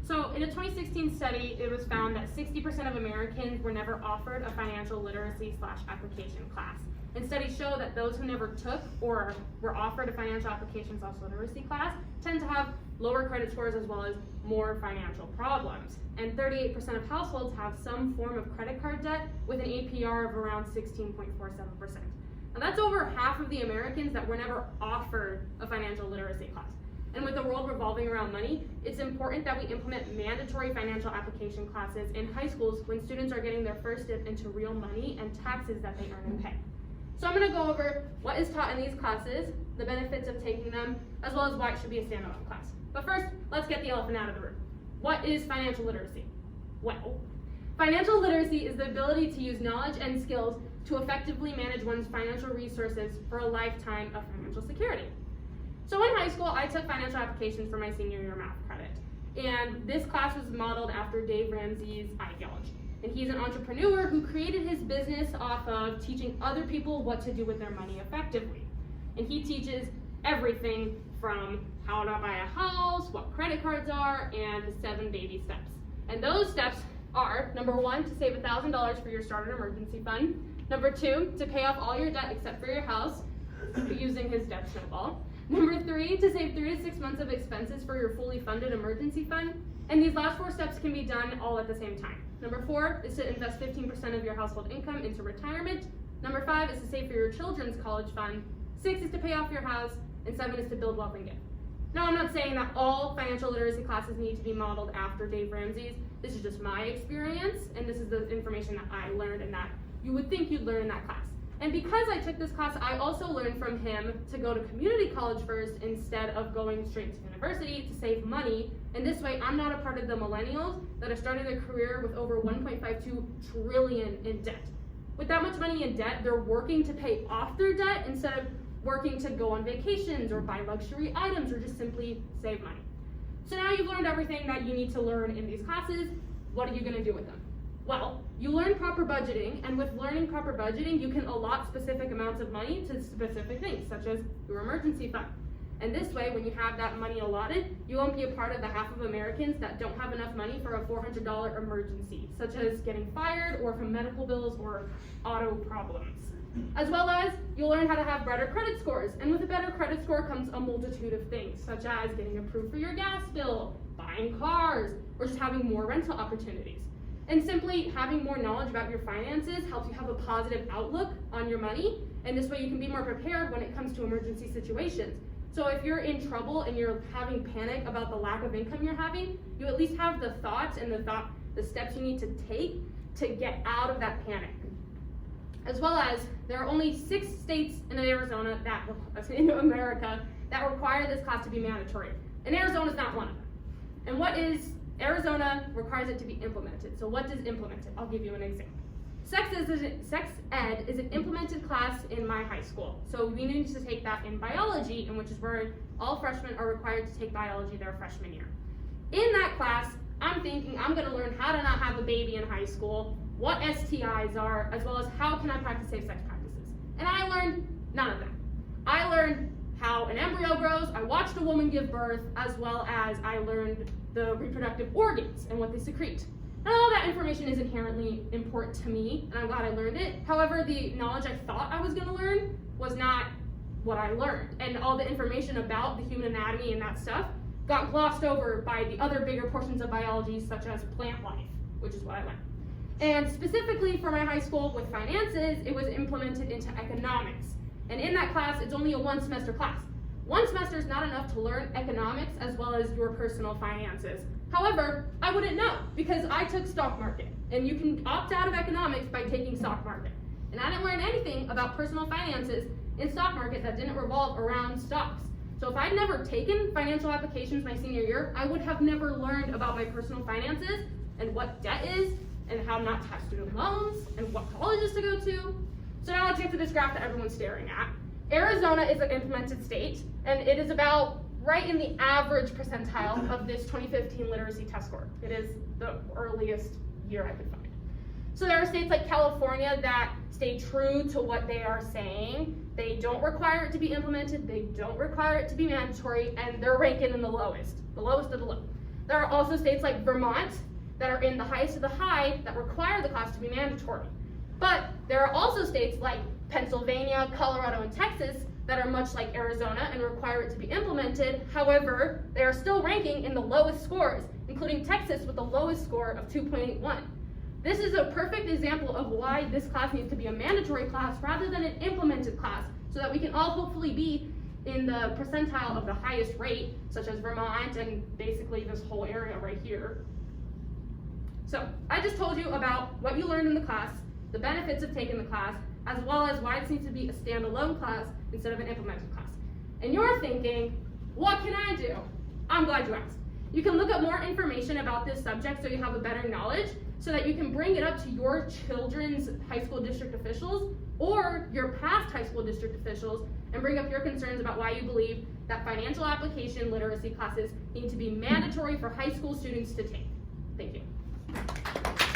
So in a 2016 study, it was found that 60% of Americans were never offered a financial literacy/application class. And studies show that those who never took or were offered a financial application/literacy class tend to have lower credit scores as well as more financial problems. And 38% of households have some form of credit card debt with an APR of around 16.47%. Now that's over half of the Americans that were never offered a financial literacy class. And with the world revolving around money, it's important that we implement mandatory financial application classes in high schools when students are getting their first dip into real money and taxes that they earn and pay. So I'm going to go over what is taught in these classes, the benefits of taking them, as well as why it should be a standalone class. But first, let's get the elephant out of the room. What is financial literacy? Well, financial literacy is the ability to use knowledge and skills to effectively manage one's financial resources for a lifetime of financial security. So in high school, I took financial applications for my senior year math credit. And this class was modeled after Dave Ramsey's ideology. And he's an entrepreneur who created his business off of teaching other people what to do with their money effectively. And he teaches everything from how to buy a house, what credit cards are, and the 7 baby steps. And those steps are, number 1, to save $1,000 for your starter emergency fund. Number 2, to pay off all your debt except for your house, using his debt snowball. Number 3, to save 3 to 6 months of expenses for your fully funded emergency fund. And these last 4 steps can be done all at the same time. Number 4 is to invest 15% of your household income into retirement. Number 5 is to save for your children's college fund. 6 is to pay off your house. And 7 is to build wealth and give. Now, I'm not saying that all financial literacy classes need to be modeled after Dave Ramsey's. This is just my experience, and this is the information that I learned and that you would think you'd learn in that class. And because I took this class, I also learned from him to go to community college first instead of going straight to university to save money. And this way, I'm not a part of the millennials that are starting their career with over $1.52 trillion in debt. With that much money in debt, they're working to pay off their debt instead of working to go on vacations or buy luxury items or just simply save money. So now you've learned everything that you need to learn in these classes. What are you going to do with them? Well, you learn proper budgeting, and with learning proper budgeting, you can allot specific amounts of money to specific things, such as your emergency fund. And this way, when you have that money allotted, you won't be a part of the half of Americans that don't have enough money for a $400 emergency, such as getting fired or from medical bills or auto problems. As well as, you'll learn how to have better credit scores, and with a better credit score comes a multitude of things, such as getting approved for your gas bill, buying cars, or just having more rental opportunities. And simply having more knowledge about your finances helps you have a positive outlook on your money, and this way you can be more prepared when it comes to emergency situations. So if you're in trouble and you're having panic about the lack of income you're having, you at least have the thoughts and the steps you need to take to get out of that panic. As well as, there are only 6 states in Arizona in America that require this class to be mandatory. And Arizona is not one of them. And Arizona requires it to be implemented. So what does implemented? I'll give you an example. Sex ed is an implemented class in my high school. So we need to take that in biology, and which is where all freshmen are required to take biology their freshman year. In that class, I'm thinking I'm going to learn how to not have a baby in high school, what STIs are, as well as how can I practice safe sex practices. And I learned none of that. I learned how an embryo grows, I watched a woman give birth, as well as I learned the reproductive organs and what they secrete. And all that information is inherently important to me, and I'm glad I learned it. However, the knowledge I thought I was going to learn was not what I learned. And all the information about the human anatomy and that stuff got glossed over by the other bigger portions of biology, such as plant life, which is what I learned. And specifically for my high school with finances, it was implemented into economics. And in that class, it's only a 1-semester class. 1 semester is not enough to learn economics as well as your personal finances. However, I wouldn't know because I took stock market, and you can opt out of economics by taking stock market. And I didn't learn anything about personal finances in stock market that didn't revolve around stocks. So if I'd never taken financial applications my senior year, I would have never learned about my personal finances and what debt is and how not to have student loans and what colleges to go to. So now let's get to this graph that everyone's staring at. Arizona is an implemented state, and it is about right in the average percentile of this 2015 literacy test score. It is the earliest year I could find. So there are states like California that stay true to what they are saying. They don't require it to be implemented, they don't require it to be mandatory, and they're ranking in the lowest of the low. There are also states like Vermont that are in the highest of the high that require the class to be mandatory. But there are also states like Pennsylvania, Colorado, and Texas that are much like Arizona and require it to be implemented. However, they are still ranking in the lowest scores, including Texas with the lowest score of 2.81. This is a perfect example of why this class needs to be a mandatory class rather than an implemented class, so that we can all hopefully be in the percentile of the highest rate, such as Vermont and basically this whole area right here. So I just told you about what you learned in the class, the benefits of taking the class, as well as why it needs to be a standalone class instead of an implemented class. And you're thinking, what can I do? I'm glad you asked. You can look up more information about this subject so you have a better knowledge, so that you can bring it up to your children's high school district officials or your past high school district officials and bring up your concerns about why you believe that financial application literacy classes need to be mandatory for high school students to take. Thank you.